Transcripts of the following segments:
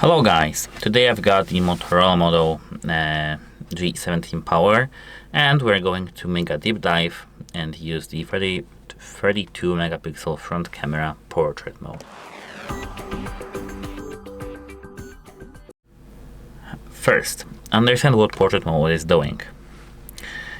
Hello guys, today I've got the Motorola Moto G17 Power and we're going to make a deep dive and use the 32 megapixel front camera portrait mode. First, understand what portrait mode is doing.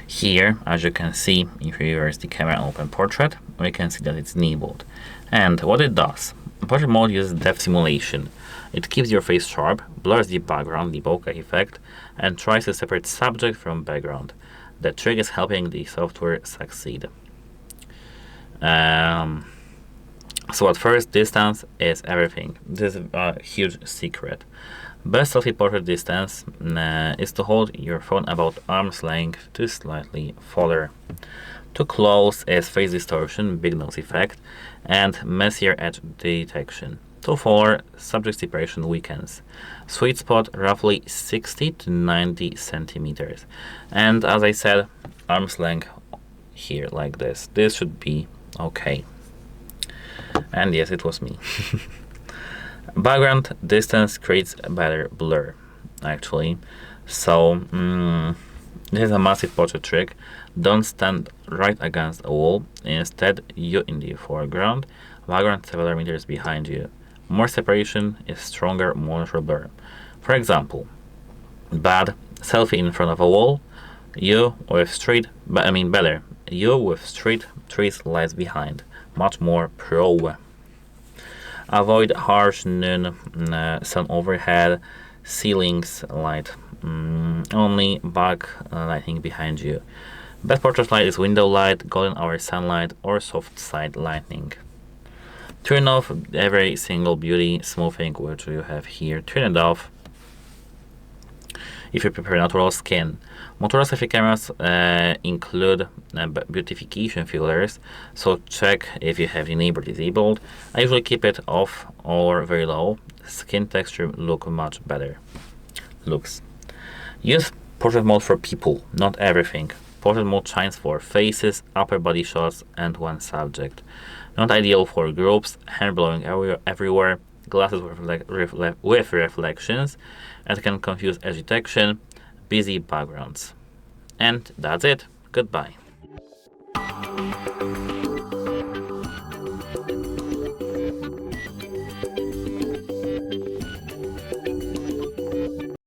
Here, as you can see, if you reverse the camera and open portrait, we can see that it's enabled. And what it does, portrait mode uses depth simulation. It keeps your face sharp, blurs the background, the bokeh effect, and tries to separate subject from background. The trick is helping the software succeed. So at first, distance is everything. This is a huge secret. Best selfie portrait distance is to hold your phone about arm's length to slightly further. Too close is face distortion, big nose effect, and messier edge detection. Too far, subject separation weakens. Sweet spot roughly 60 to 90 centimeters. And as I said, arm's length here like this. This should be okay. And yes, it was me. Background distance creates a better blur, actually. So this is a massive portrait trick. Don't stand right against a wall. Instead, you in the foreground, background several meters behind you. More separation is stronger, more natural blur. For example, bad selfie in front of a wall. You with better. You with straight trees lies behind. Much more pro. Avoid harsh noon sun overhead, ceilings light, only back lighting behind you. Best portrait light is window light, golden hour sunlight, or soft side lighting. Turn off every single beauty smoothing which you have here. Turn it off if you prefer natural skin. Motorola selfie cameras include beautification filters, so check if you have enabled or disabled. I usually keep it off or very low. Skin texture look much better. Use portrait mode for people, not everything. Portrait mode shines for faces, upper body shots, and one subject. Not ideal for groups, hair blowing everywhere, glasses with reflections, and can confuse edge detection, busy backgrounds. And that's it. Goodbye.